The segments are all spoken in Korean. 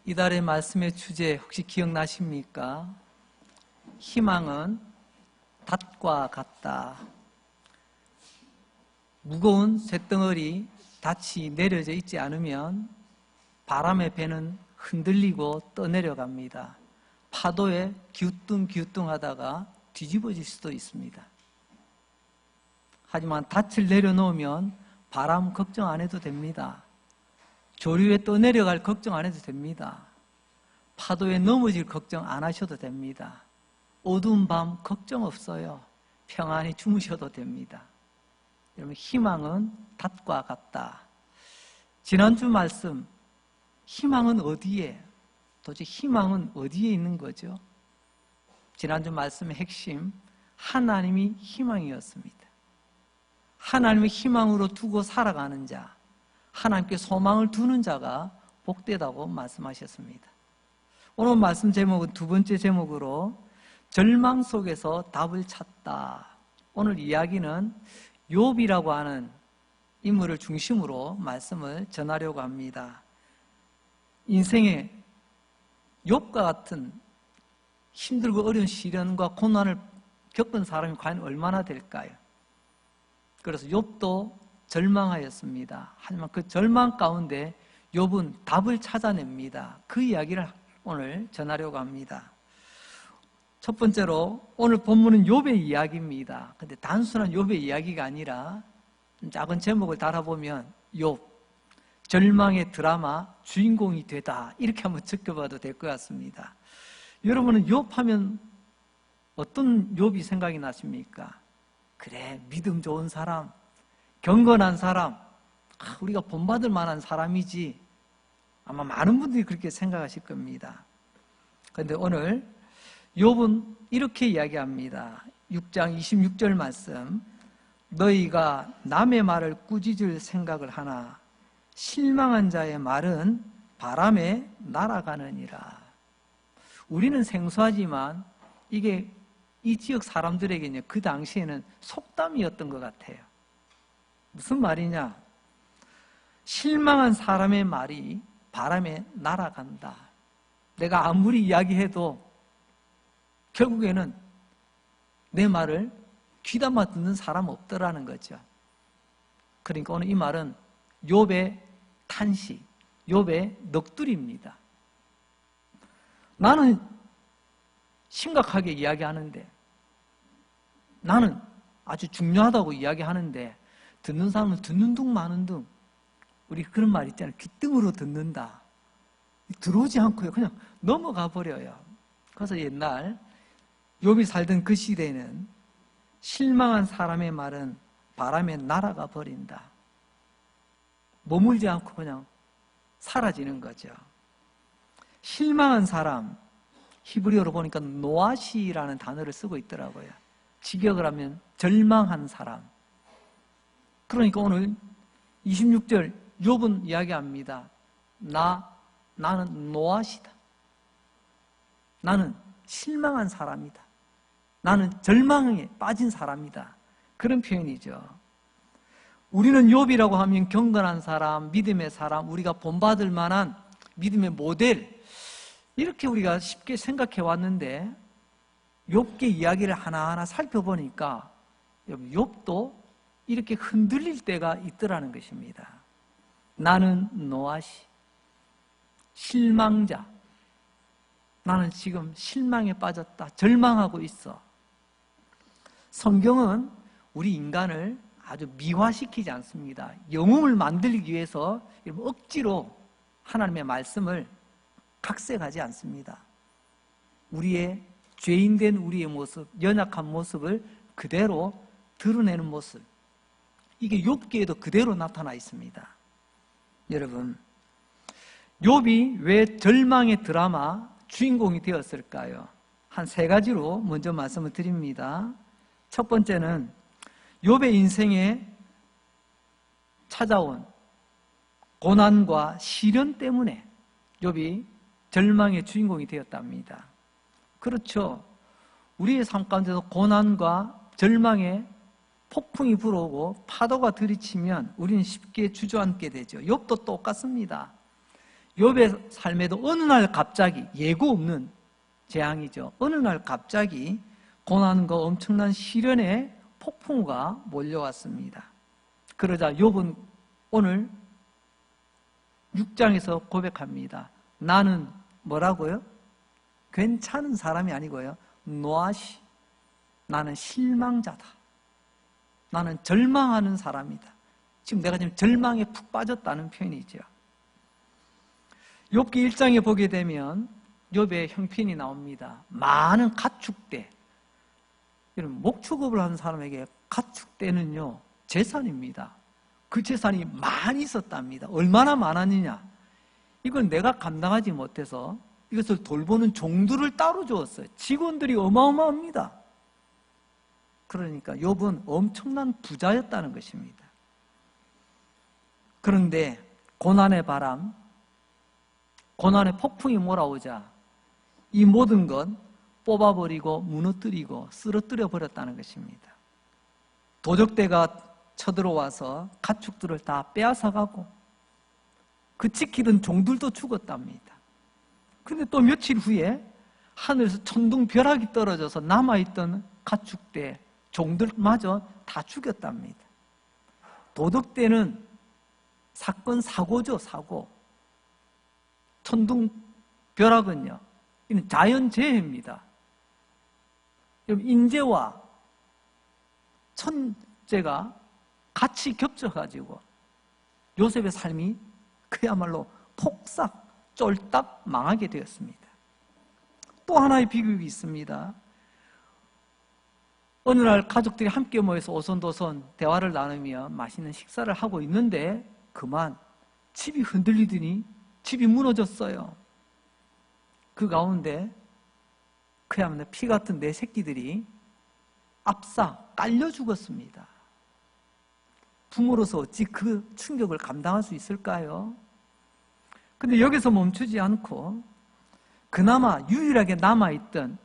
이달의 말씀의 주제 혹시 기억나십니까? 희망은 닷과 같다. 무거운 쇳덩어리 닷이 내려져 있지 않으면 바람의 배는 흔들리고 떠내려갑니다. 파도에 기우뚱기우뚱하다가 뒤집어질 수도 있습니다. 하지만 닷을 내려놓으면 바람 걱정 안 해도 됩니다. 조류에 떠내려갈 걱정 안 해도 됩니다. 파도에 넘어질 걱정 안 하셔도 됩니다. 어두운 밤 걱정 없어요. 평안히 주무셔도 됩니다. 여러분, 희망은 닷과 같다. 지난주 말씀, 희망은 어디에? 도대체 희망은 어디에 있는 거죠? 지난주 말씀의 핵심, 하나님이 희망이었습니다. 하나님의 희망으로 두고 살아가는 자, 하나님께 소망을 두는 자가 복되다고 말씀하셨습니다. 오늘 말씀 제목은 두 번째 제목으로 절망 속에서 답을 찾다. 오늘 이야기는 욥이라고 하는 인물을 중심으로 말씀을 전하려고 합니다. 인생에 욥과 같은 힘들고 어려운 시련과 고난을 겪은 사람이 과연 얼마나 될까요? 그래서 욥도 절망하였습니다. 하지만 그 절망 가운데 욥은 답을 찾아냅니다. 그 이야기를 오늘 전하려고 합니다. 첫 번째로 오늘 본문은 욥의 이야기입니다. 근데 단순한 욥의 이야기가 아니라 작은 제목을 달아보면 욥, 절망의 드라마 주인공이 되다, 이렇게 한번 적혀봐도 될 것 같습니다. 여러분은 욥하면 어떤 욥이 생각이 나십니까? 그래, 믿음 좋은 사람, 경건한 사람, 우리가 본받을 만한 사람이지. 아마 많은 분들이 그렇게 생각하실 겁니다. 그런데 오늘 욥은 이렇게 이야기합니다. 6장 26절 말씀, 너희가 남의 말을 꾸짖을 생각을 하나 실망한 자의 말은 바람에 날아가느니라. 우리는 생소하지만 이게 이 지역 사람들에게 그 당시에는 속담이었던 것 같아요. 무슨 말이냐? 실망한 사람의 말이 바람에 날아간다. 내가 아무리 이야기해도 결국에는 내 말을 귀담아 듣는 사람 없더라는 거죠. 그러니까 오늘 이 말은 욥의 탄식, 욥의 넋두리입니다. 나는 심각하게 이야기하는데, 나는 아주 중요하다고 이야기하는데 듣는 사람은 듣는 둥 마는 둥. 우리 그런 말 있잖아요. 귓등으로 듣는다. 들어오지 않고요, 그냥 넘어가 버려요. 그래서 옛날 욥이 살던 그 시대에는 실망한 사람의 말은 바람에 날아가 버린다. 머물지 않고 그냥 사라지는 거죠. 실망한 사람, 히브리어로 보니까 노아시라는 단어를 쓰고 있더라고요. 직역을 하면 절망한 사람. 그러니까 오늘 26절 욥은 이야기합니다. 나는 노아시다. 나는 실망한 사람이다. 나는 절망에 빠진 사람이다. 그런 표현이죠. 우리는 욥이라고 하면 경건한 사람, 믿음의 사람, 우리가 본받을 만한 믿음의 모델, 이렇게 우리가 쉽게 생각해 왔는데 욥의 이야기를 하나하나 살펴보니까 욥도 이렇게 흔들릴 때가 있더라는 것입니다. 나는 노아시, 실망자. 나는 지금 실망에 빠졌다. 절망하고 있어. 성경은 우리 인간을 아주 미화시키지 않습니다. 영웅을 만들기 위해서 억지로 하나님의 말씀을 각색하지 않습니다. 우리의 죄인된 우리의 모습, 연약한 모습을 그대로 드러내는 모습, 이게 욥기에도 그대로 나타나 있습니다. 여러분, 욥이 왜 절망의 드라마 주인공이 되었을까요? 한 세 가지로 먼저 말씀을 드립니다. 첫 번째는 욥의 인생에 찾아온 고난과 시련 때문에 욥이 절망의 주인공이 되었답니다. 그렇죠. 우리의 삶 가운데서 고난과 절망의 폭풍이 불어오고 파도가 들이치면 우리는 쉽게 주저앉게 되죠. 욥도 똑같습니다. 욥의 삶에도 어느 날 갑자기, 예고 없는 재앙이죠. 어느 날 갑자기 고난과 엄청난 시련의 폭풍우가 몰려왔습니다. 그러자 욥은 오늘 6장에서 고백합니다. 나는 뭐라고요? 괜찮은 사람이 아니고요. 노아시. 나는 실망자다. 나는 절망하는 사람이다. 지금 내가 지금 절망에 푹 빠졌다는 표현이죠. 욥기 1장에 보게 되면 욥의 형편이 나옵니다. 많은 가축대. 여러분, 목축업을 하는 사람에게 가축대는요, 재산입니다. 그 재산이 많이 있었답니다. 얼마나 많았느냐? 이건 내가 감당하지 못해서 이것을 돌보는 종들을 따로 주었어요. 직원들이 어마어마합니다. 그러니까 욥은 엄청난 부자였다는 것입니다. 그런데 고난의 바람, 고난의 폭풍이 몰아오자 이 모든 건 뽑아버리고 무너뜨리고 쓰러뜨려 버렸다는 것입니다. 도적대가 쳐들어와서 가축들을 다 빼앗아가고 그 지키던 종들도 죽었답니다. 그런데 또 며칠 후에 하늘에서 천둥벼락이 떨어져서 남아있던 가축대, 종들마저 다 죽였답니다. 도덕대는 사건, 사고죠, 사고. 천둥벼락은요, 이는 자연재해입니다. 여러분, 인재와 천재가 같이 겹쳐가지고 요셉의 삶이 그야말로 폭삭, 쫄딱 망하게 되었습니다. 또 하나의 비극이 있습니다. 어느 날 가족들이 함께 모여서 오손도손 대화를 나누며 맛있는 식사를 하고 있는데 그만 집이 흔들리더니 집이 무너졌어요. 그 가운데 그야말로 피 같은 내 새끼들이 압사, 깔려 죽었습니다. 부모로서 어찌 그 충격을 감당할 수 있을까요? 근데 여기서 멈추지 않고 그나마 유일하게 남아있던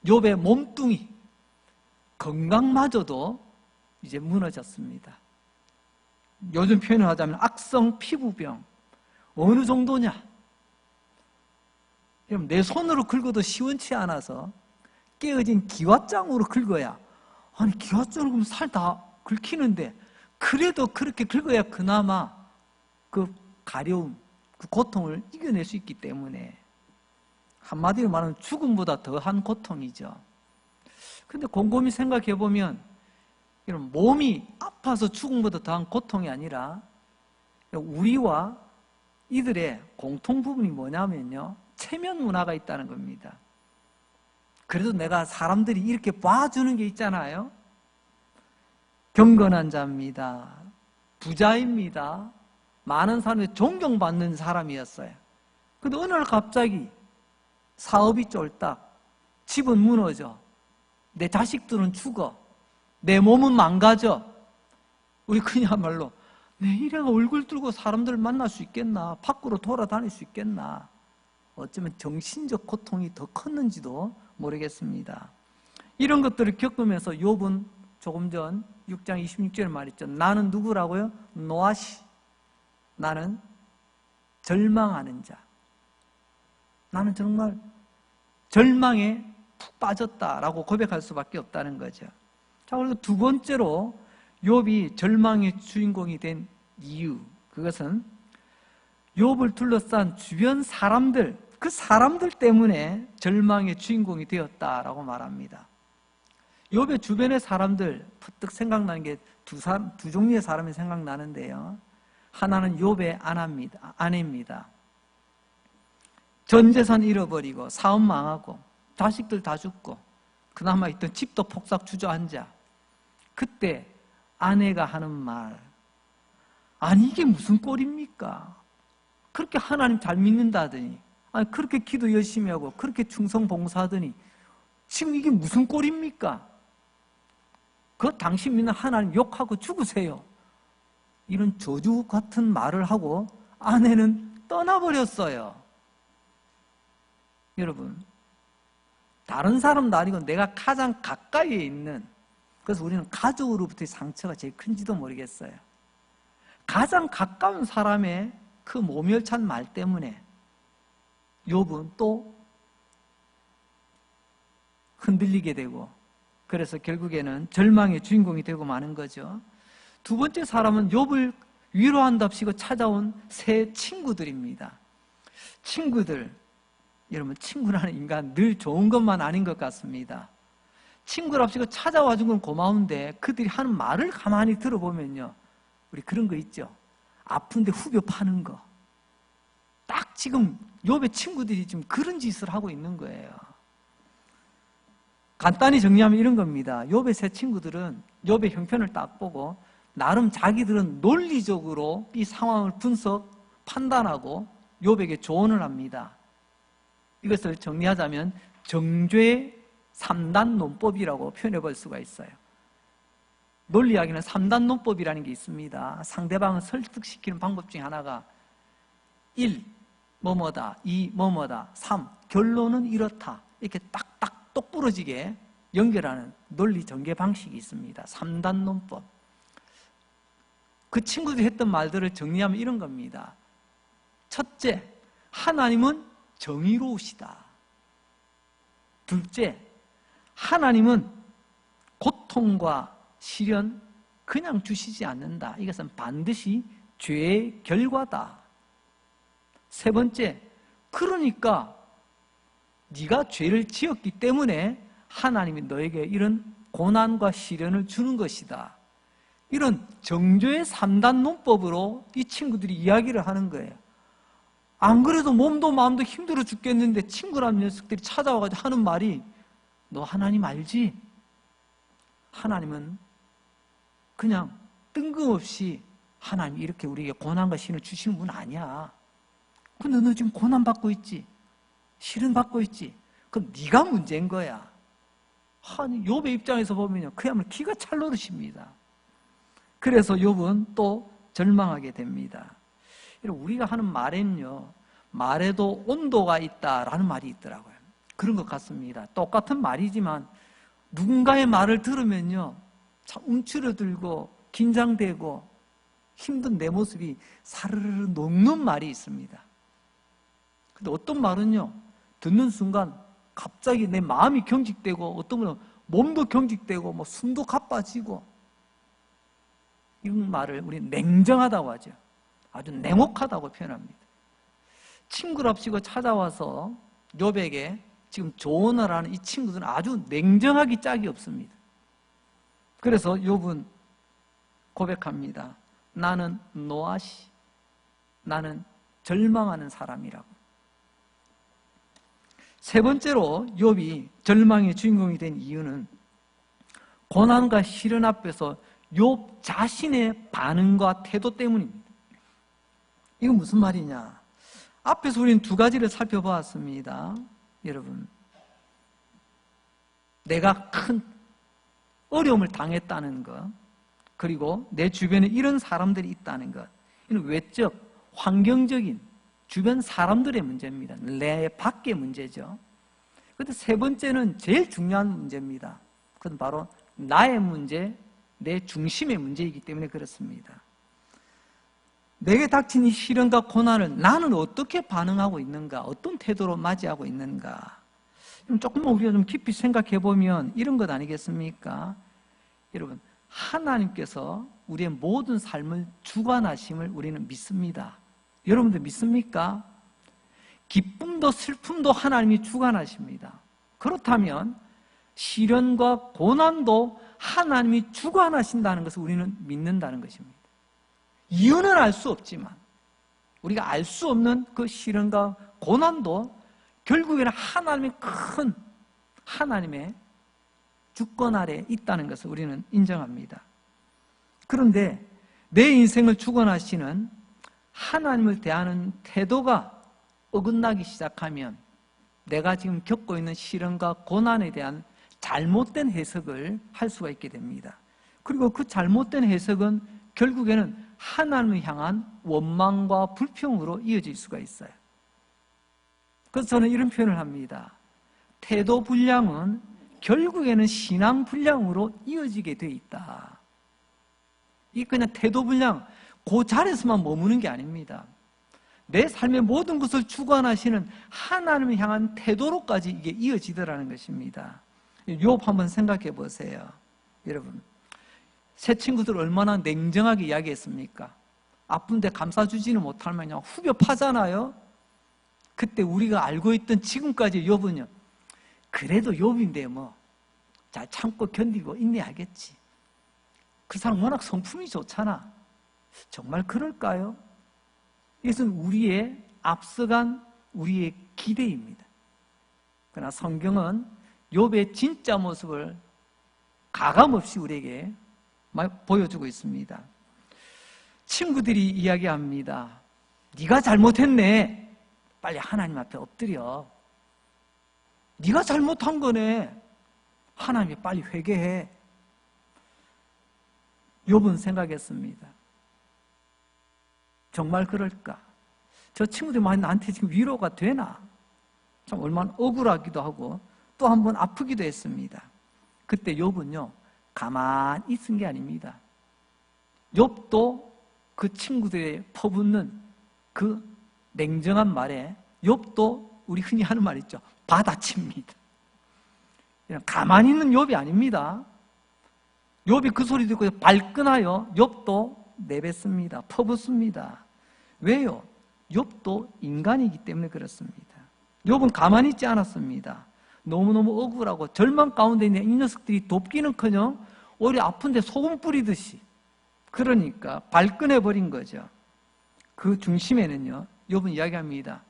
욥의 몸뚱이, 건강마저도 이제 무너졌습니다. 요즘 표현을 하자면 악성 피부병. 어느 정도냐? 여러분, 내 손으로 긁어도 시원치 않아서 깨어진 기왓장으로 긁어야, 아니 기왓장으로 그러면 살 다 긁히는데 그래도 그렇게 긁어야 그나마 그 가려움, 그 고통을 이겨낼 수 있기 때문에 한마디로 말하면 죽음보다 더한 고통이죠. 근데 곰곰이 생각해 보면 이런 몸이 아파서 죽음보다 더한 고통이 아니라 우리와 이들의 공통 부분이 뭐냐면요, 체면 문화가 있다는 겁니다. 그래도 내가 사람들이 이렇게 봐주는 게 있잖아요. 경건한 자입니다. 부자입니다. 많은 사람이 존경받는 사람이었어요. 근데 어느 날 갑자기 사업이 쫄딱, 집은 무너져, 내 자식들은 죽어, 내 몸은 망가져. 우리 그야말로 내 이래가 얼굴 들고 사람들 만날 수 있겠나, 밖으로 돌아다닐 수 있겠나. 어쩌면 정신적 고통이 더 컸는지도 모르겠습니다. 이런 것들을 겪으면서 욥은 조금 전 6장 26절에 말했죠. 나는 누구라고요? 노아시. 나는 절망하는 자. 나는 정말 절망에 푹 빠졌다라고 고백할 수밖에 없다는 거죠. 자, 그리고 두 번째로 욥이 절망의 주인공이 된 이유, 그것은 욥을 둘러싼 주변 사람들, 그 사람들 때문에 절망의 주인공이 되었다라고 말합니다. 욥의 주변의 사람들, 퍼뜩 생각나는 게 두 종류의 사람이 생각나는데요. 하나는 욥의 아내입니다. 전 재산 잃어버리고 사업 망하고 자식들 다 죽고 그나마 있던 집도 폭삭 주저앉아. 그때 아내가 하는 말, 아니 이게 무슨 꼴입니까? 그렇게 하나님 잘 믿는다더니, 아니 그렇게 기도 열심히 하고 그렇게 충성 봉사하더니 지금 이게 무슨 꼴입니까? 그 당신 믿는 하나님 욕하고 죽으세요. 이런 저주 같은 말을 하고 아내는 떠나버렸어요. 여러분, 다른 사람도 아니고 내가 가장 가까이에 있는, 그래서 우리는 가족으로부터의 상처가 제일 큰지도 모르겠어요. 가장 가까운 사람의 그 모멸찬 말 때문에 욥은 또 흔들리게 되고, 그래서 결국에는 절망의 주인공이 되고 마는 거죠. 두 번째 사람은 욥을 위로한답시고 찾아온 세 친구들입니다. 친구들, 여러분, 친구라는 인간 늘 좋은 것만 아닌 것 같습니다. 친구랍시고 찾아와 준 건 고마운데 그들이 하는 말을 가만히 들어보면요, 우리 그런 거 있죠. 아픈데 후벼 파는 거. 딱 지금 욥의 친구들이 지금 그런 짓을 하고 있는 거예요. 간단히 정리하면 이런 겁니다. 욥의 세 친구들은 욥의 형편을 딱 보고 나름 자기들은 논리적으로 이 상황을 분석, 판단하고 욥에게 조언을 합니다. 이것을 정리하자면 정죄 3단 논법이라고 표현해 볼 수가 있어요. 논리학에는 3단 논법이라는 게 있습니다. 상대방을 설득시키는 방법 중에 하나가 1. 뭐뭐다, 2. 뭐뭐다, 3. 결론은 이렇다. 이렇게 딱딱 똑부러지게 연결하는 논리 전개 방식이 있습니다. 3단 논법. 그 친구들이 했던 말들을 정리하면 이런 겁니다. 첫째, 하나님은 정의로우시다. 둘째, 하나님은 고통과 시련 그냥 주시지 않는다. 이것은 반드시 죄의 결과다. 세 번째, 그러니까 네가 죄를 지었기 때문에 하나님이 너에게 이런 고난과 시련을 주는 것이다. 이런 정죄의 3단 논법으로 이 친구들이 이야기를 하는 거예요. 안 그래도 몸도 마음도 힘들어 죽겠는데 친구라는 녀석들이 찾아와가지고 하는 말이, 너 하나님 알지? 하나님은 그냥 뜬금없이 하나님이 이렇게 우리에게 고난과 시련을 주시는 분 아니야. 근데 너 지금 고난받고 있지? 시련 받고 있지? 그럼 네가 문제인 거야. 아니, 욥의 입장에서 보면요, 그야말로 기가 찰 노릇입니다. 그래서 욥은 또 절망하게 됩니다. 우리가 하는 말에는요, 말에도 온도가 있다라는 말이 있더라고요. 그런 것 같습니다. 똑같은 말이지만 누군가의 말을 들으면요, 참 움츠러들고 긴장되고 힘든 내 모습이 사르르 녹는 말이 있습니다. 근데 어떤 말은요, 듣는 순간 갑자기 내 마음이 경직되고 어떤 분은 몸도 경직되고 뭐 숨도 가빠지고, 이런 말을 우리는 냉정하다고 하죠. 아주 냉혹하다고 표현합니다. 친구랍시고 찾아와서 욥에게 지금 조언을 하는 이 친구들은 아주 냉정하기 짝이 없습니다. 그래서 욥은 고백합니다. 나는 노아시, 나는 절망하는 사람이라고. 세 번째로 욥이 절망의 주인공이 된 이유는 고난과 시련 앞에서 욥 자신의 반응과 태도 때문입니다. 이건 무슨 말이냐? 앞에서 우리는 두 가지를 살펴보았습니다. 여러분, 내가 큰 어려움을 당했다는 것, 그리고 내 주변에 이런 사람들이 있다는 것, 이는 외적, 환경적인 주변 사람들의 문제입니다. 내 밖의 문제죠. 그런데 세 번째는 제일 중요한 문제입니다. 그건 바로 나의 문제, 내 중심의 문제이기 때문에 그렇습니다. 내게 닥친 이 시련과 고난을 나는 어떻게 반응하고 있는가, 어떤 태도로 맞이하고 있는가, 조금만 우리가 좀 깊이 생각해 보면 이런 것 아니겠습니까? 여러분, 하나님께서 우리의 모든 삶을 주관하심을 우리는 믿습니다. 여러분들 믿습니까? 기쁨도 슬픔도 하나님이 주관하십니다. 그렇다면 시련과 고난도 하나님이 주관하신다는 것을 우리는 믿는다는 것입니다. 이유는 알 수 없지만, 우리가 알 수 없는 그 시련과 고난도 결국에는 하나님의 큰 하나님의 주권 아래 있다는 것을 우리는 인정합니다. 그런데 내 인생을 주관하시는 하나님을 대하는 태도가 어긋나기 시작하면 내가 지금 겪고 있는 시련과 고난에 대한 잘못된 해석을 할 수가 있게 됩니다. 그리고 그 잘못된 해석은 결국에는 하나님을 향한 원망과 불평으로 이어질 수가 있어요. 그래서 저는 이런 표현을 합니다. 태도 불량은 결국에는 신앙 불량으로 이어지게 돼 있다. 이 그냥 태도 불량, 그 자리에서만 머무는 게 아닙니다. 내 삶의 모든 것을 주관하시는 하나님을 향한 태도로까지 이게 이어지더라는 것입니다. 욥 한번 생각해 보세요. 여러분, 새 친구들 얼마나 냉정하게 이야기했습니까? 아픈데 감싸주지는 못하면 그냥 후벼 파잖아요. 그때 우리가 알고 있던 지금까지 욥은요, 그래도 욥인데 뭐 잘 참고 견디고 인내하겠지. 그 사람 워낙 성품이 좋잖아. 정말 그럴까요? 이것은 우리의 앞서간 우리의 기대입니다. 그러나 성경은 욥의 진짜 모습을 가감없이 우리에게 보여주고 있습니다. 친구들이 이야기합니다. 네가 잘못했네. 빨리 하나님 앞에 엎드려. 네가 잘못한 거네. 하나님이 빨리 회개해. 욥은 생각했습니다. 정말 그럴까? 저 친구들이 많이 나한테 지금 위로가 되나? 참 얼마나 억울하기도 하고 또 한 번 아프기도 했습니다. 그때 욥은요, 가만히 있은 게 아닙니다. 욥도 그 친구들의 퍼붓는 그 냉정한 말에 욥도 우리 흔히 하는 말 있죠. 받아칩니다. 그냥 가만히 있는 욥이 아닙니다. 욥이 그 소리 듣고 발끈하여 욥도 내뱉습니다. 퍼붓습니다. 왜요? 욥도 인간이기 때문에 그렇습니다. 욥은 가만히 있지 않았습니다. 너무너무 억울하고 절망 가운데 있는 이 녀석들이 돕기는커녕 오히려 아픈데 소금 뿌리듯이, 그러니까 발끈해버린 거죠. 그 중심에는요, 욥은 이야기합니다.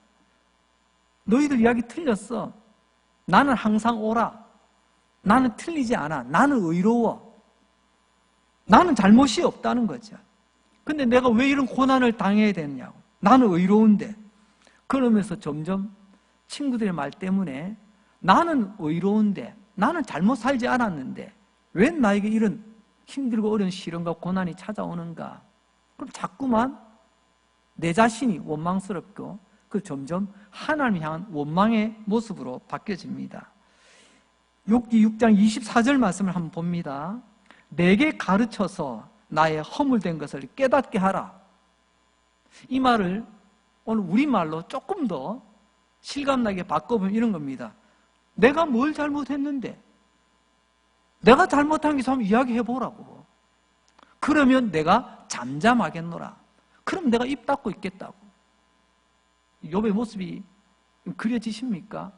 너희들 이야기 틀렸어. 나는 항상 옳아. 나는 틀리지 않아. 나는 의로워. 나는 잘못이 없다는 거죠. 근데 내가 왜 이런 고난을 당해야 되느냐고. 나는 의로운데. 그러면서 점점 친구들의 말 때문에 나는 의로운데, 나는 잘못 살지 않았는데 왜 나에게 이런 힘들고 어려운 시련과 고난이 찾아오는가. 그럼 자꾸만 내 자신이 원망스럽고 그 점점 하나님을 향한 원망의 모습으로 바뀌어집니다. 욥기 6장 24절 말씀을 한번 봅니다. 내게 가르쳐서 나의 허물된 것을 깨닫게 하라. 이 말을 오늘 우리말로 조금 더 실감나게 바꿔보면 이런 겁니다. 내가 뭘 잘못했는데, 내가 잘못한 게 좀 이야기해보라고. 그러면 내가 잠잠하겠노라. 그럼 내가 입 닫고 있겠다고. 욥의 모습이 그려지십니까?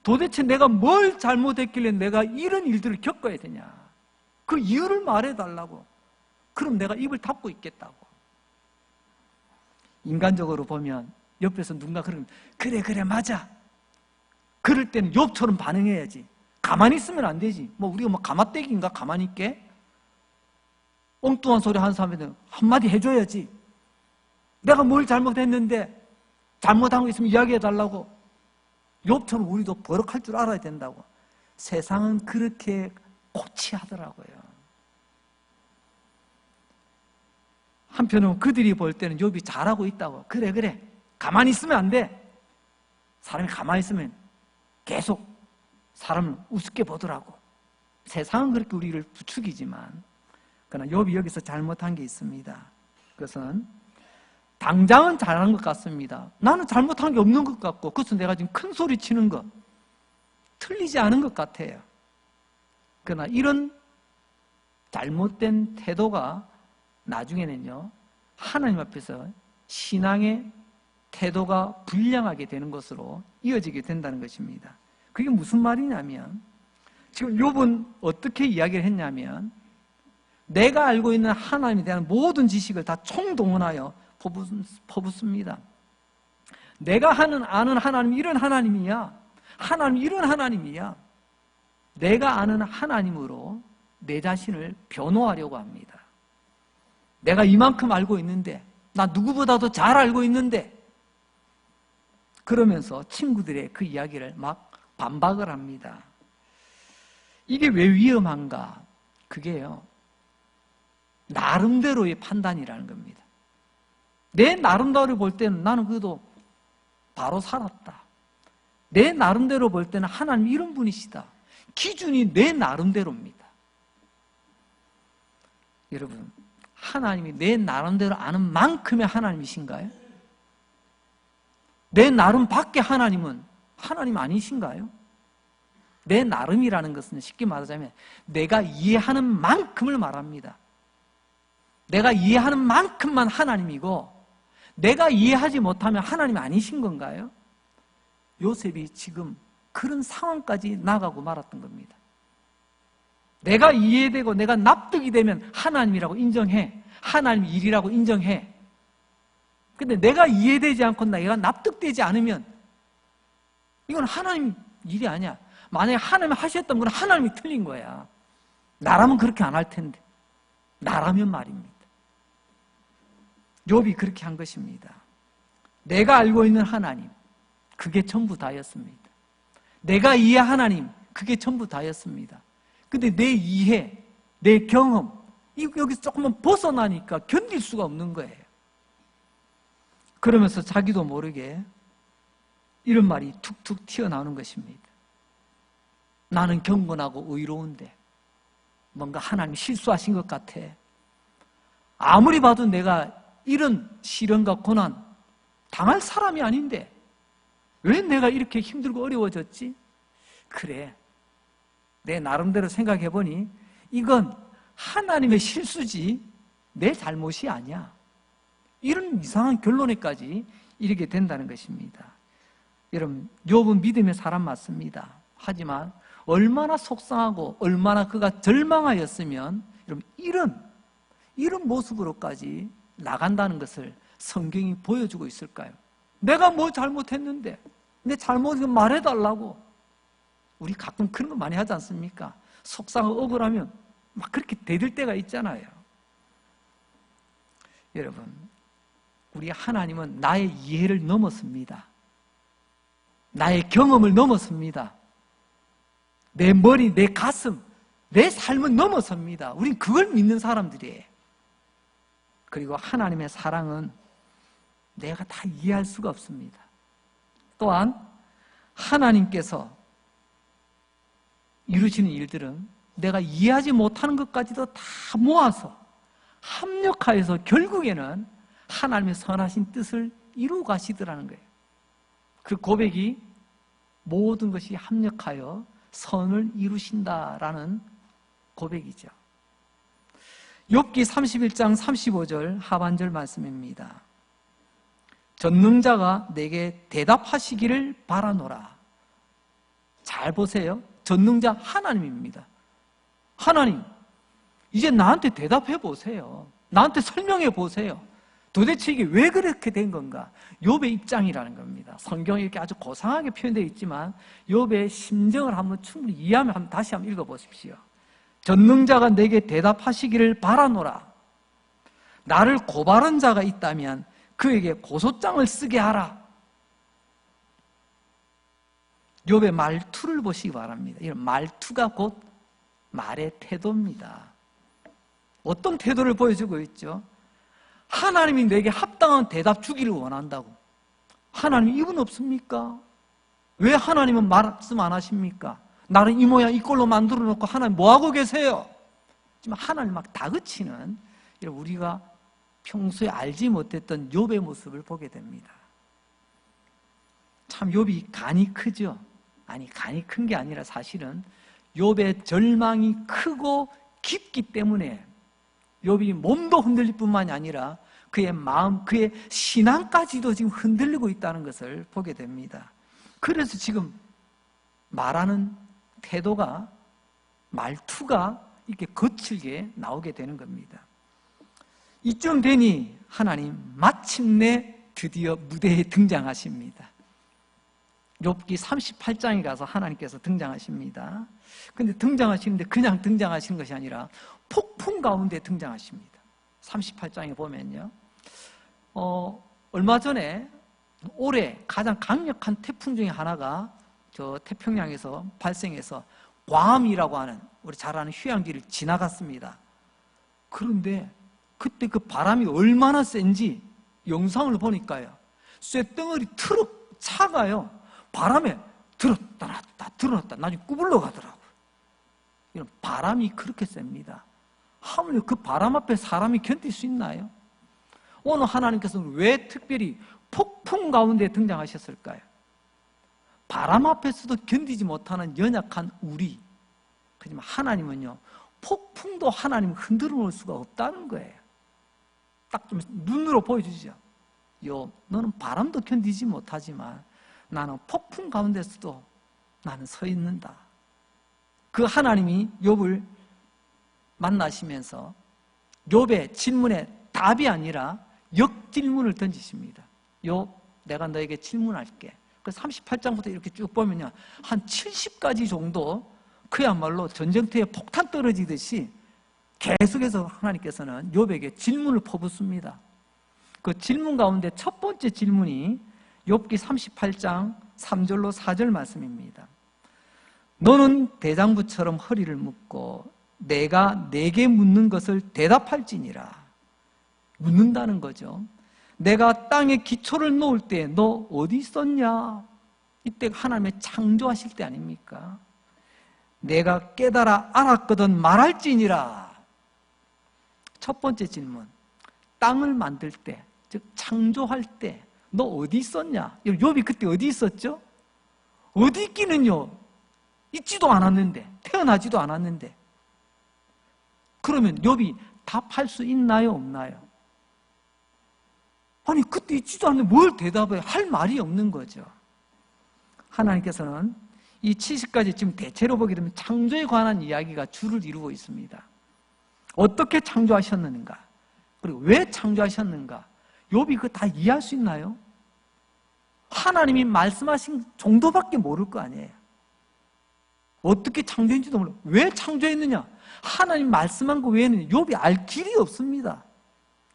도대체 내가 뭘 잘못했길래 내가 이런 일들을 겪어야 되냐. 그 이유를 말해달라고. 그럼 내가 입을 닫고 있겠다고. 인간적으로 보면 옆에서 누군가 그러면 그래 맞아. 그럴 때는 욥처럼 반응해야지. 가만히 있으면 안 되지. 뭐 우리가 뭐 가마떼기인가 가만히 있게? 엉뚱한 소리 하는 사람한테 한마디 해줘야지. 내가 뭘 잘못했는데 잘못한 거 있으면 이야기해달라고. 욥처럼 우리도 버럭할 줄 알아야 된다고. 세상은 그렇게 고치하더라고요. 한편으로 그들이 볼 때는 욥이 잘하고 있다고. 그래 가만히 있으면 안 돼. 사람이 가만히 있으면 계속 사람을 우습게 보더라고. 세상은 그렇게 우리를 부추기지만, 그러나 욥이 여기서 잘못한 게 있습니다. 그것은 당장은 잘한 것 같습니다. 나는 잘못한 게 없는 것 같고, 그것은 내가 지금 큰 소리 치는 것, 틀리지 않은 것 같아요. 그러나 이런 잘못된 태도가 나중에는요, 하나님 앞에서 신앙의 태도가 불량하게 되는 것으로 이어지게 된다는 것입니다. 그게 무슨 말이냐면, 지금 욥은 어떻게 이야기를 했냐면, 내가 알고 있는 하나님에 대한 모든 지식을 다 총동원하여 퍼붓습니다. 내가 아는 하나님이 이런 하나님이야. 하나님이 이런 하나님이야. 내가 아는 하나님으로 내 자신을 변호하려고 합니다. 내가 이만큼 알고 있는데, 나 누구보다도 잘 알고 있는데, 그러면서 친구들의 그 이야기를 막 반박을 합니다. 이게 왜 위험한가? 그게요, 나름대로의 판단이라는 겁니다. 내 나름대로 볼 때는 나는 그래도 바로 살았다. 내 나름대로 볼 때는 하나님 이런 분이시다. 기준이 내 나름대로입니다. 여러분, 하나님이 내 나름대로 아는 만큼의 하나님이신가요? 내 나름 밖에 하나님은 하나님 아니신가요? 내 나름이라는 것은 쉽게 말하자면 내가 이해하는 만큼을 말합니다. 내가 이해하는 만큼만 하나님이고 내가 이해하지 못하면 하나님이 아니신 건가요? 요셉이 지금 그런 상황까지 나가고 말았던 겁니다. 내가 이해되고 내가 납득이 되면 하나님이라고 인정해. 하나님 일이라고 인정해. 근데 내가 이해되지 않고 내가 납득되지 않으면 이건 하나님 일이 아니야. 만약에 하나님이 하셨던 건 하나님이 틀린 거야. 나라면 그렇게 안 할 텐데. 나라면 말입니다. 욥이 그렇게 한 것입니다. 내가 알고 있는 하나님, 그게 전부 다였습니다. 내가 이해한 하나님, 그게 전부 다였습니다. 근데 내 이해, 내 경험, 여기서 조금만 벗어나니까 견딜 수가 없는 거예요. 그러면서 자기도 모르게 이런 말이 툭툭 튀어나오는 것입니다. 나는 경건하고 의로운데 뭔가 하나님 실수하신 것 같아. 아무리 봐도 내가 이런 시련과 고난 당할 사람이 아닌데 왜 내가 이렇게 힘들고 어려워졌지? 그래, 내 나름대로 생각해보니 이건 하나님의 실수지 내 잘못이 아니야. 이런 이상한 결론에까지 이르게 된다는 것입니다. 여러분, 욥은 믿음의 사람 맞습니다. 하지만 얼마나 속상하고 얼마나 그가 절망하였으면 여러분 이런 모습으로까지 나간다는 것을 성경이 보여주고 있을까요? 내가 뭐 잘못했는데 내 잘못을 말해달라고. 우리 가끔 그런 거 많이 하지 않습니까? 속상하고 억울하면 막 그렇게 대들 때가 있잖아요. 여러분, 우리 하나님은 나의 이해를 넘었습니다. 나의 경험을 넘었습니다. 내 머리, 내 가슴, 내 삶은 넘어섭니다. 우린 그걸 믿는 사람들이에요. 그리고 하나님의 사랑은 내가 다 이해할 수가 없습니다. 또한 하나님께서 이루시는 일들은 내가 이해하지 못하는 것까지도 다 모아서 합력하여서 결국에는 하나님의 선하신 뜻을 이루어 가시더라는 거예요. 그 고백이 모든 것이 합력하여 선을 이루신다라는 고백이죠. 욥기 31장 35절 하반절 말씀입니다. 전능자가 내게 대답하시기를 바라노라. 잘 보세요. 전능자 하나님입니다. 하나님, 이제 나한테 대답해 보세요. 나한테 설명해 보세요. 도대체 이게 왜 그렇게 된 건가? 욥의 입장이라는 겁니다. 성경에 이렇게 아주 고상하게 표현되어 있지만 욥의 심정을 한번 충분히 이해하면 다시 한번 읽어보십시오. 전능자가 내게 대답하시기를 바라노라. 나를 고발한 자가 있다면 그에게 고소장을 쓰게 하라. 욥의 말투를 보시기 바랍니다. 이런 말투가 곧 말의 태도입니다. 어떤 태도를 보여주고 있죠? 하나님이 내게 합당한 대답 주기를 원한다고. 하나님 이분 없습니까? 왜 하나님은 말씀 안 하십니까? 나를 이 모양 이 꼴로 만들어 놓고 하나님 뭐하고 계세요? 지금 하나님 막 다그치는 우리가 평소에 알지 못했던 욥의 모습을 보게 됩니다. 참 욥이 간이 크죠? 아니, 간이 큰 게 아니라 사실은 욥의 절망이 크고 깊기 때문에 욥이 몸도 흔들릴 뿐만이 아니라 그의 마음, 그의 신앙까지도 지금 흔들리고 있다는 것을 보게 됩니다. 그래서 지금 말하는 태도가, 말투가 이렇게 거칠게 나오게 되는 겁니다. 이쯤 되니 하나님 마침내 드디어 무대에 등장하십니다. 욥기 38장에 가서 하나님께서 등장하십니다. 근데 등장하시는데 그냥 등장하시는 것이 아니라 폭풍 가운데 등장하십니다. 38장에 보면요. 얼마 전에 올해 가장 강력한 태풍 중에 하나가 저 태평양에서 발생해서 괌이라고 하는 우리 잘 아는 휴양지를 지나갔습니다. 그런데 그때 그 바람이 얼마나 센지 영상을 보니까요. 쇳덩어리 트럭 차가요. 바람에 들었다 놨다 들었다 나중에 구불러 가더라고요. 이런 바람이 그렇게 셉니다. 하물며 그 바람 앞에 사람이 견딜 수 있나요? 오늘 하나님께서는 왜 특별히 폭풍 가운데 등장하셨을까요? 바람 앞에서도 견디지 못하는 연약한 우리. 하지만 하나님은요, 폭풍도 하나님을 흔들어 놓을 수가 없다는 거예요. 딱 좀 눈으로 보여주죠. 너는 바람도 견디지 못하지만 나는 폭풍 가운데서도 나는 서 있는다. 그 하나님이 욥을 만나시면서 욥의 질문에 답이 아니라 역질문을 던지십니다. 욥, 내가 너에게 질문할게. 그래서 38장부터 이렇게 쭉 보면요, 한 70가지 정도 그야말로 전쟁터에 폭탄 떨어지듯이 계속해서 하나님께서는 욥에게 질문을 퍼붓습니다. 그 질문 가운데 첫 번째 질문이 욥기 38장 3절로 4절 말씀입니다. 너는 대장부처럼 허리를 묶고 내가 내게 묻는 것을 대답할지니라. 묻는다는 거죠. 내가 땅에 기초를 놓을 때 너 어디 있었냐? 이때 하나님의 창조하실 때 아닙니까? 내가 깨달아 알았거든 말할지니라. 첫 번째 질문, 땅을 만들 때, 즉 창조할 때 너 어디 있었냐? 욥이 그때 어디 있었죠? 어디 있기는요, 있지도 않았는데, 태어나지도 않았는데. 그러면 욥이 답할 수 있나요, 없나요? 아니, 그때 있지도 않는데 뭘 대답해요? 할 말이 없는 거죠. 하나님께서는 이 70가지 지금 대체로 보게 되면 창조에 관한 이야기가 주를 이루고 있습니다. 어떻게 창조하셨는가? 그리고 왜 창조하셨는가? 욥이 그거 다 이해할 수 있나요? 하나님이 말씀하신 정도밖에 모를 거 아니에요. 어떻게 창조했는지도 몰라. 왜 창조했느냐? 하나님 말씀한 거 외에는 욥이 알 길이 없습니다.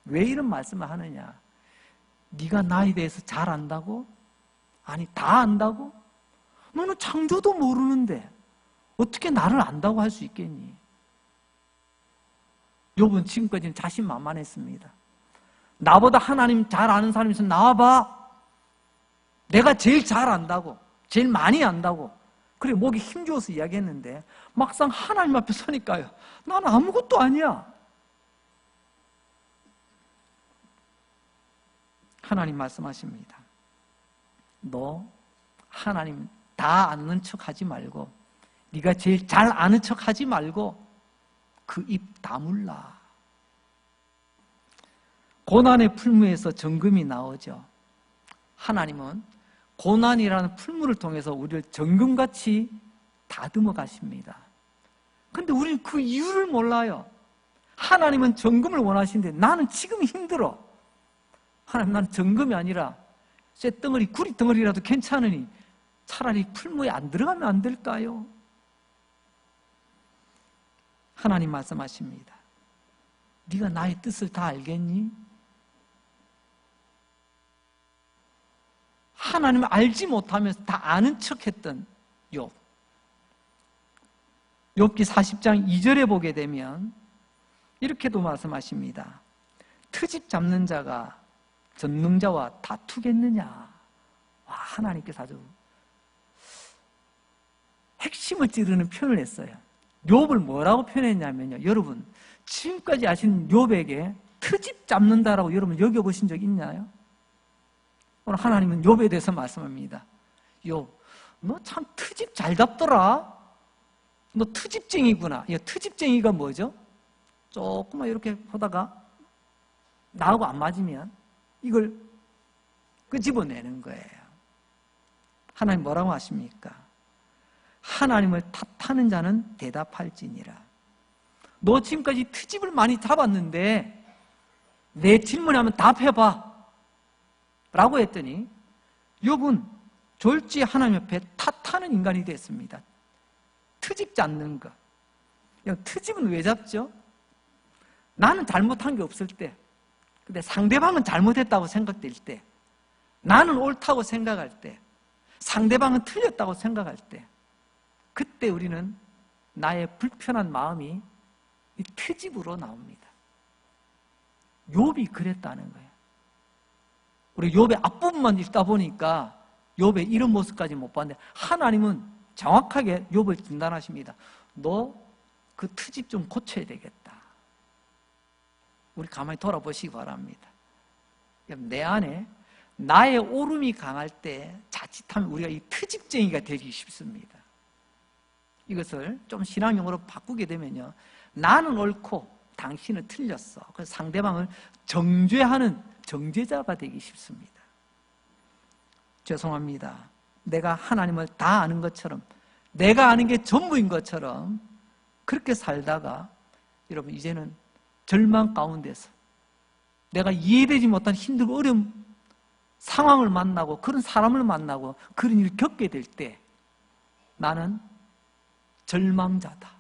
왜 이런 말씀을 하느냐? 네가 나에 대해서 잘 안다고? 아니, 다 안다고? 너는 창조도 모르는데 어떻게 나를 안다고 할 수 있겠니? 욥은 지금까지는 자신만만했습니다. 나보다 하나님 잘 아는 사람이 있으면 나와봐. 내가 제일 잘 안다고, 제일 많이 안다고. 그래, 목이 힘주어서 이야기했는데 막상 하나님 앞에 서니까요, 나는 아무것도 아니야. 하나님 말씀하십니다. 너 하나님 다 아는 척 하지 말고, 네가 제일 잘 아는 척 하지 말고 그 입 다물라. 고난의 풀무에서 정금이 나오죠. 하나님은 고난이라는 풀무를 통해서 우리를 정금같이 다듬어 가십니다. 그런데 우리는 그 이유를 몰라요. 하나님은 정금을 원하시는데 나는 지금 힘들어. 하나님, 나는 정금이 아니라 쇳덩어리, 구리덩어리라도 괜찮으니 차라리 풀무에 안 들어가면 안 될까요? 하나님 말씀하십니다. 네가 나의 뜻을 다 알겠니? 하나님을 알지 못하면서 다 아는 척했던 욥. 욥기 40장 2절에 보게 되면 이렇게도 말씀하십니다. 트집 잡는 자가 전능자와 다투겠느냐? 와, 하나님께서 아주 핵심을 찌르는 표현을 했어요. 욥을 뭐라고 표현했냐면요, 여러분 지금까지 아신 욥에게 트집 잡는다라고 여러분 여겨보신 적 있나요? 오늘 하나님은 욥에 대해서 말씀합니다. 욥, 너 참 트집 잘 잡더라. 너 트집쟁이구나. 트집쟁이가 뭐죠? 조금만 이렇게 보다가 나하고 안 맞으면 이걸 끄집어내는 거예요. 하나님 뭐라고 하십니까? 하나님을 탓하는 자는 대답할지니라. 너 지금까지 트집을 많이 잡았는데 내 질문하면 답해봐 라고 했더니 욥은 졸지 하나님 옆에 탓하는 인간이 됐습니다. 트집 잡는 거. 트집은 왜 잡죠? 나는 잘못한 게 없을 때, 근데 상대방은 잘못했다고 생각될 때, 나는 옳다고 생각할 때, 상대방은 틀렸다고 생각할 때, 그때 우리는 나의 불편한 마음이 이 트집으로 나옵니다. 욥이 그랬다는 거예요. 우리 욥의 앞부분만 읽다 보니까 욥의 이런 모습까지 못 봤는데 하나님은 정확하게 욥을 진단하십니다. 너 그 트집 좀 고쳐야 되겠다. 우리 가만히 돌아보시기 바랍니다. 내 안에 나의 오름이 강할 때 자칫하면 우리가 이 트집쟁이가 되기 쉽습니다. 이것을 좀 신앙용어로 바꾸게 되면요, 나는 옳고 당신은 틀렸어. 그래서 상대방을 정죄하는 정죄자가 되기 쉽습니다. 죄송합니다. 내가 하나님을 다 아는 것처럼, 내가 아는 게 전부인 것처럼 그렇게 살다가 여러분 이제는 절망 가운데서 내가 이해되지 못한 힘들고 어려운 상황을 만나고 그런 사람을 만나고 그런 일을 겪게 될 때 나는 절망자다.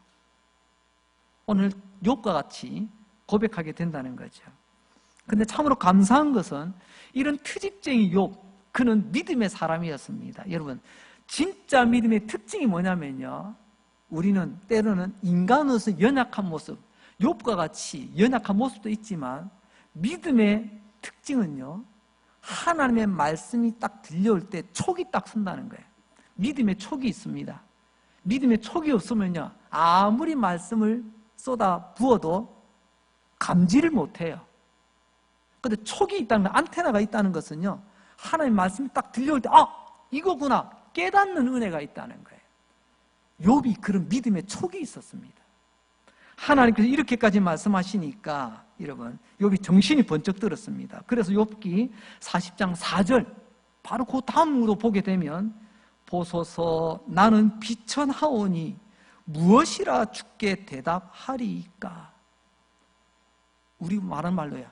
오늘 욥과 같이 고백하게 된다는 거죠. 근데 참으로 감사한 것은 이런 트집쟁이 욥, 그는 믿음의 사람이었습니다. 여러분, 진짜 믿음의 특징이 뭐냐면요, 우리는 때로는 인간으로서 연약한 모습, 욥과 같이 연약한 모습도 있지만 믿음의 특징은요, 하나님의 말씀이 딱 들려올 때 촉이 딱 선다는 거예요. 믿음의 촉이 있습니다. 믿음의 촉이 없으면요, 아무리 말씀을 쏟아 부어도 감지를 못해요. 그런데 촉이 있다는 거, 안테나가 있다는 것은요, 하나님의 말씀이 딱 들려올 때 이거구나 깨닫는 은혜가 있다는 거예요. 욥이 그런 믿음의 촉이 있었습니다. 하나님께서 이렇게까지 말씀하시니까 여러분, 욥이 정신이 번쩍 들었습니다. 그래서 욥기 40장 4절 바로 그 다음으로 보게 되면, 보소서 나는 비천하오니 무엇이라 주께 대답하리이까. 우리 말한 말로야,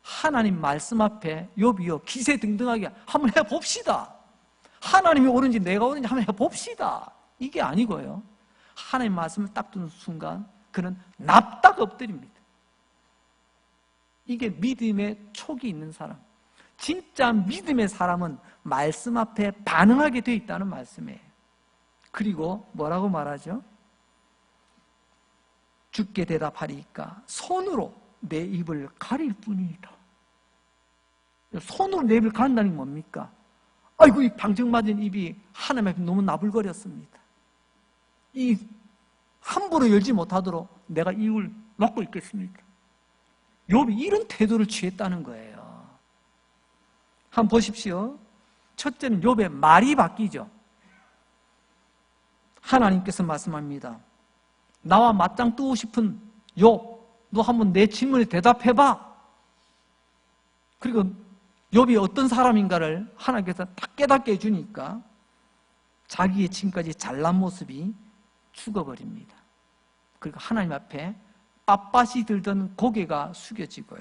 하나님 말씀 앞에 욥이요 기세등등하게 한번 해봅시다. 하나님이 옳은지 내가 옳은지 한번 해봅시다. 이게 아니고요, 하나님 말씀을 딱 듣는 순간 그는 납작 엎드립니다. 이게 믿음의 촉이 있는 사람, 진짜 믿음의 사람은 말씀 앞에 반응하게 되어 있다는 말씀이에요. 그리고 뭐라고 말하죠? 주께 대답하리이까 손으로 내 입을 가릴 뿐이다. 손으로 내 입을 가린다는 게 뭡니까? 아이고, 이 방정맞은 입이 하나님 앞에 너무 나불거렸습니다. 이 함부로 열지 못하도록 내가 입을 막고 있겠습니까? 욥이 이런 태도를 취했다는 거예요. 한번 보십시오. 첫째는 욥의 말이 바뀌죠. 하나님께서 말씀합니다. 나와 맞짱 뜨고 싶은 욥, 너 한번 내 질문에 대답해봐. 그리고 욥이 어떤 사람인가를 하나님께서 딱 깨닫게 해주니까 자기의 지금까지 잘난 모습이 죽어버립니다. 그리고 하나님 앞에 빳빳이 들던 고개가 숙여지고요,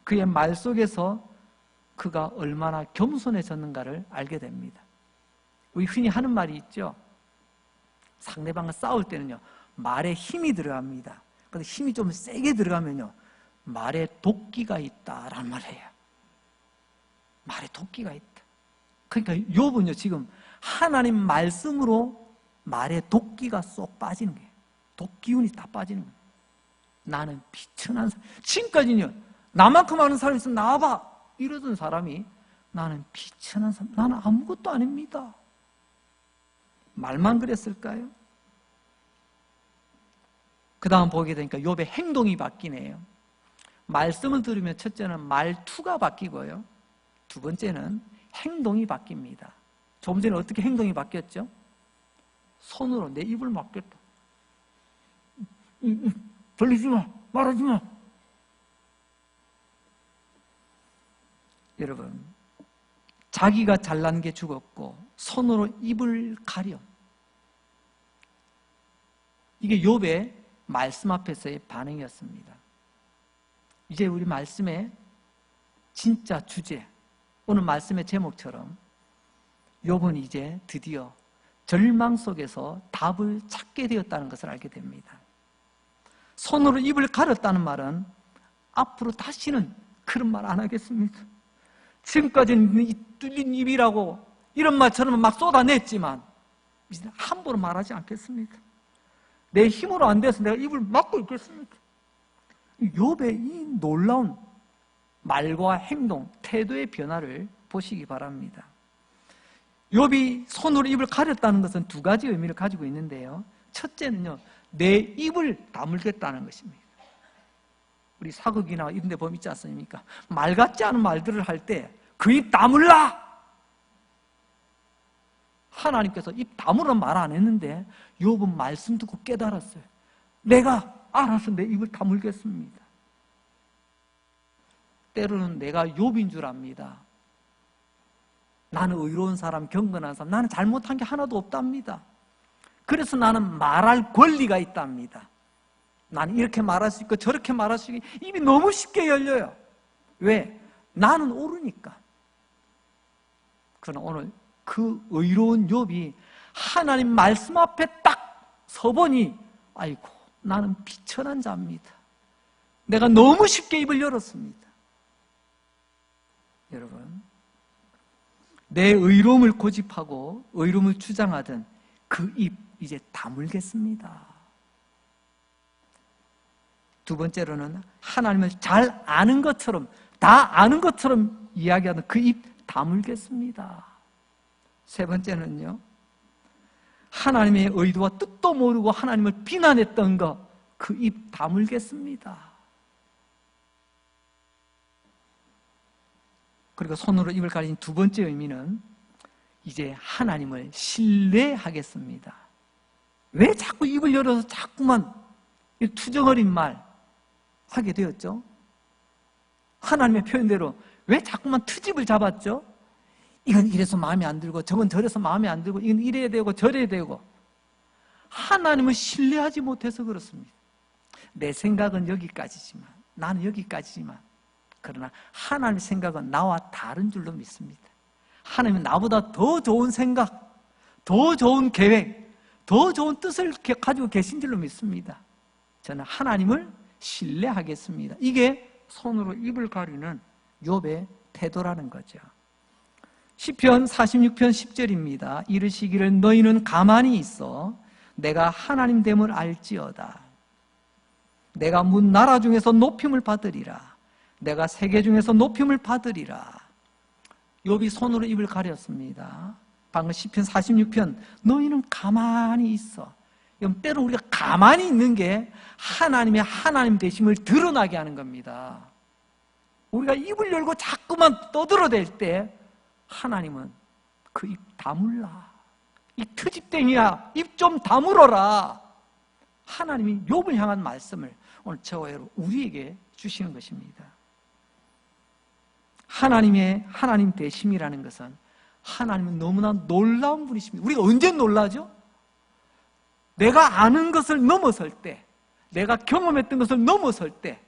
그의 말 속에서 그가 얼마나 겸손해졌는가를 알게 됩니다. 우리 흔히 하는 말이 있죠. 상대방과 싸울 때는요, 말에 힘이 들어갑니다. 그런데 힘이 좀 세게 들어가면요, 말에 도끼가 있다라는 말을 해요. 말에 도끼가 있다. 그러니까 욥은요, 지금 하나님 말씀으로 말에 도끼가 쏙 빠지는 거예요. 도끼운이 다 빠지는 거예요. 나는 비천한 사람. 지금까지는요, 나만큼 아는 사람이 있으면 나와봐 이러던 사람이 나는 비천한 사람, 나는 아무것도 아닙니다. 말만 그랬을까요? 그 다음 보게 되니까 욥의 행동이 바뀌네요. 말씀을 들으면 첫째는 말투가 바뀌고요, 두 번째는 행동이 바뀝니다. 조금 전에 어떻게 행동이 바뀌었죠? 손으로 내 입을 막겠다. 벌리지 마, 말하지 마. 여러분, 자기가 잘난 게 죽었고 손으로 입을 가려. 이게 욥의 말씀 앞에서의 반응이었습니다. 이제 우리 말씀의 진짜 주제, 오늘 말씀의 제목처럼 욥은 이제 드디어 절망 속에서 답을 찾게 되었다는 것을 알게 됩니다. 손으로 입을 가렸다는 말은 앞으로 다시는 그런 말 안 하겠습니다. 지금까지는 이 뚫린 입이라고 이런 말처럼 막 쏟아냈지만 이제 함부로 말하지 않겠습니다. 내 힘으로 안 돼서 내가 입을 막고 있겠습니다. 욥의 이 놀라운 말과 행동, 태도의 변화를 보시기 바랍니다. 욥이 손으로 입을 가렸다는 것은 두 가지 의미를 가지고 있는데요, 첫째는요, 내 입을 다물겠다는 것입니다. 우리 사극이나 이런 데 보면 있지 않습니까? 말 같지 않은 말들을 할 때 그 입 다물라! 하나님께서 입 다물라는 말 안 했는데 욥은 말씀 듣고 깨달았어요. 내가 알아서 내 입을 다물겠습니다. 때로는 내가 욥인 줄 압니다. 나는 의로운 사람, 경건한 사람, 나는 잘못한 게 하나도 없답니다. 그래서 나는 말할 권리가 있답니다. 나는 이렇게 말할 수 있고 저렇게 말할 수 있고 입이 너무 쉽게 열려요. 왜? 나는 옳으니까. 그러나 오늘 그 의로운 욥이 하나님 말씀 앞에 딱 서보니 아이고 나는 비천한 자입니다. 내가 너무 쉽게 입을 열었습니다. 여러분, 내 의로움을 고집하고 의로움을 주장하던 그 입 이제 다물겠습니다. 두 번째로는 하나님을 잘 아는 것처럼, 다 아는 것처럼 이야기하는 그 입 다물겠습니다. 세 번째는요, 하나님의 의도와 뜻도 모르고 하나님을 비난했던 것, 그 입 다물겠습니다. 그리고 손으로 입을 가린 두 번째 의미는 이제 하나님을 신뢰하겠습니다. 왜 자꾸 입을 열어서 자꾸만 투정어린 말 하게 되었죠? 하나님의 표현대로 왜 자꾸만 트집을 잡았죠? 이건 이래서 마음에 안 들고 저건 저래서 마음에 안 들고 이건 이래야 되고 저래야 되고 하나님을 신뢰하지 못해서 그렇습니다. 내 생각은 여기까지지만 나는 여기까지지만 그러나 하나님의 생각은 나와 다른 줄로 믿습니다. 하나님은 나보다 더 좋은 생각, 더 좋은 계획, 더 좋은 뜻을 가지고 계신 줄로 믿습니다. 저는 하나님을 신뢰하겠습니다. 이게 손으로 입을 가리는 욥의 태도라는 거죠. 시편 46편 10절입니다. 이르시기를 너희는 가만히 있어 내가 하나님 됨을 알지어다. 내가 문 나라 중에서 높임을 받으리라. 내가 세계 중에서 높임을 받으리라. 욥이 손으로 입을 가렸습니다. 방금 시편 46편 너희는 가만히 있어. 때로 우리가 가만히 있는 게 하나님의 하나님 되심을 드러나게 하는 겁니다. 우리가 입을 열고 자꾸만 떠들어댈 때 하나님은 그 입 다물라. 이 트집땡이야, 입 좀 다물어라. 하나님이 욥을 향한 말씀을 오늘 저와 여러분 우리에게 주시는 것입니다. 하나님의 하나님 되심이라는 것은 하나님은 너무나 놀라운 분이십니다. 우리가 언제 놀라죠? 내가 아는 것을 넘어설 때, 내가 경험했던 것을 넘어설 때,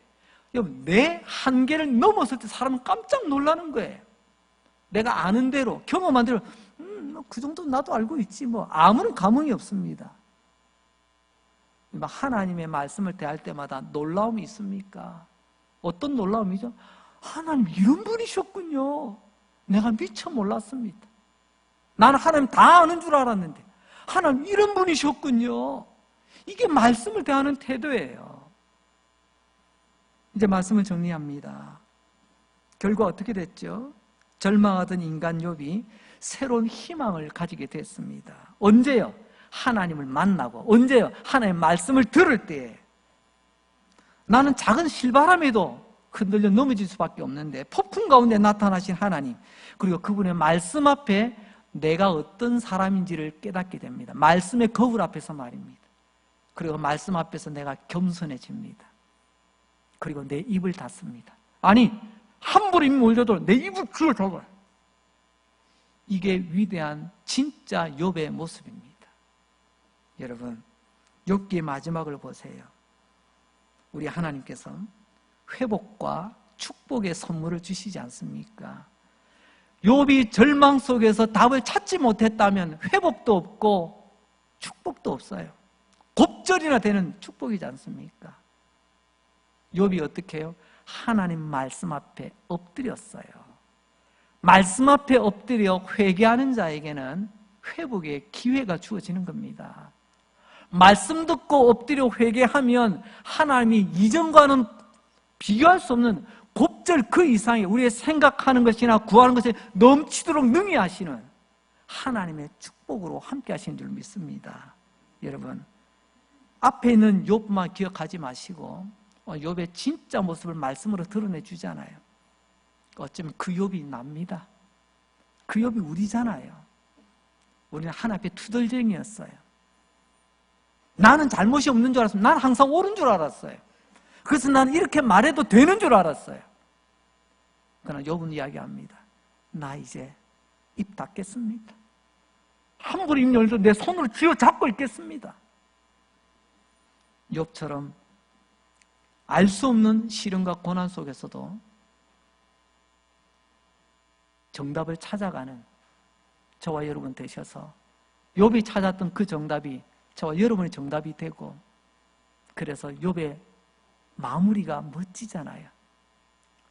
내 한계를 넘어설 때 사람은 깜짝 놀라는 거예요. 내가 아는 대로, 경험한 대로 그 정도 나도 알고 있지 뭐 아무런 감흥이 없습니다. 하나님의 말씀을 대할 때마다 놀라움이 있습니까? 어떤 놀라움이죠? 하나님 이런 분이셨군요. 내가 미처 몰랐습니다. 나는 하나님 다 아는 줄 알았는데 하나님 이런 분이셨군요. 이게 말씀을 대하는 태도예요. 이제 말씀을 정리합니다. 결과 어떻게 됐죠? 절망하던 인간 욥이 새로운 희망을 가지게 됐습니다. 언제요? 하나님을 만나고, 언제요? 하나님의 말씀을 들을 때. 나는 작은 실바람에도 흔들려 넘어질 수밖에 없는데 폭풍 가운데 나타나신 하나님, 그리고 그분의 말씀 앞에 내가 어떤 사람인지를 깨닫게 됩니다. 말씀의 거울 앞에서 말입니다. 그리고 말씀 앞에서 내가 겸손해집니다. 그리고 내 입을 닫습니다. 아니, 함부로 입 몰려도 내 입을 그걸 닫아요. 이게 위대한 진짜 욥의 모습입니다. 여러분, 욥기의 마지막을 보세요. 우리 하나님께서 회복과 축복의 선물을 주시지 않습니까? 욥이 절망 속에서 답을 찾지 못했다면 회복도 없고 축복도 없어요. 곱절이나 되는 축복이지 않습니까? 욥이 어떻게 해요? 하나님 말씀 앞에 엎드렸어요. 말씀 앞에 엎드려 회개하는 자에게는 회복의 기회가 주어지는 겁니다. 말씀 듣고 엎드려 회개하면 하나님이 이전과는 비교할 수 없는 곱절 그 이상의 우리의 생각하는 것이나 구하는 것에 넘치도록 능히 하시는 하나님의 축복으로 함께 하시는 줄 믿습니다. 여러분, 앞에 있는 욥만 기억하지 마시고 욥의 진짜 모습을 말씀으로 드러내 주잖아요. 어쩌면 그 욥이 납니다. 그 욥이 우리잖아요. 우리는 하나님 앞에 투덜쟁이였어요. 나는 잘못이 없는 줄 알았어요. 나는 항상 옳은 줄 알았어요. 그래서 나는 이렇게 말해도 되는 줄 알았어요. 그러나 욥은 이야기합니다. 나 이제 입 닫겠습니다. 함부로 입 열도 내 손으로 쥐어잡고 있겠습니다. 욥처럼 알 수 없는 시련과 고난 속에서도 정답을 찾아가는 저와 여러분 되셔서 욥이 찾았던 그 정답이 저와 여러분의 정답이 되고, 그래서 욥의 마무리가 멋지잖아요.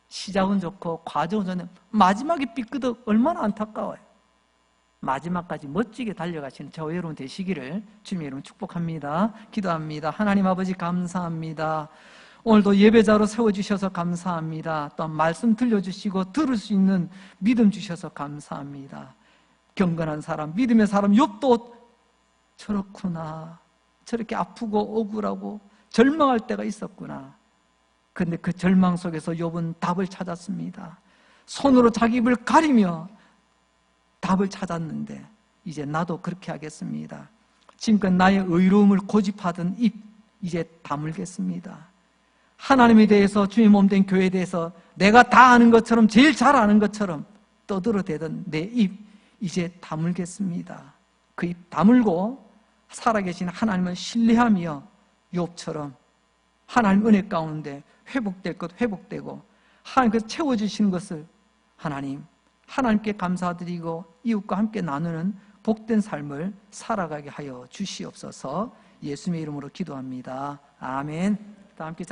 시작은 좋고 과정은 좋은데 마지막에 삐끄덕 얼마나 안타까워요. 마지막까지 멋지게 달려가시는 저와 여러분 되시기를 주님의 이름으로 축복합니다. 기도합니다. 하나님 아버지 감사합니다. 오늘도 예배자로 세워주셔서 감사합니다. 또 말씀 들려주시고 들을 수 있는 믿음 주셔서 감사합니다. 경건한 사람, 믿음의 사람 욥도 저렇구나, 저렇게 아프고 억울하고 절망할 때가 있었구나. 그런데 그 절망 속에서 욥은 답을 찾았습니다. 손으로 자기 입을 가리며 답을 찾았는데 이제 나도 그렇게 하겠습니다. 지금껏 나의 의로움을 고집하던 입 이제 다물겠습니다. 하나님에 대해서, 주의 몸된 교회에 대해서 내가 다 아는 것처럼, 제일 잘 아는 것처럼 떠들어대던 내 입 이제 다물겠습니다. 그 입 다물고 살아계신 하나님을 신뢰하며 욥처럼 하나님 은혜 가운데 회복될 것 회복되고, 하나님께서 채워주시는 것을 하나님께 감사드리고 이웃과 함께 나누는 복된 삶을 살아가게 하여 주시옵소서. 예수님의 이름으로 기도합니다. 아멘. 다 함께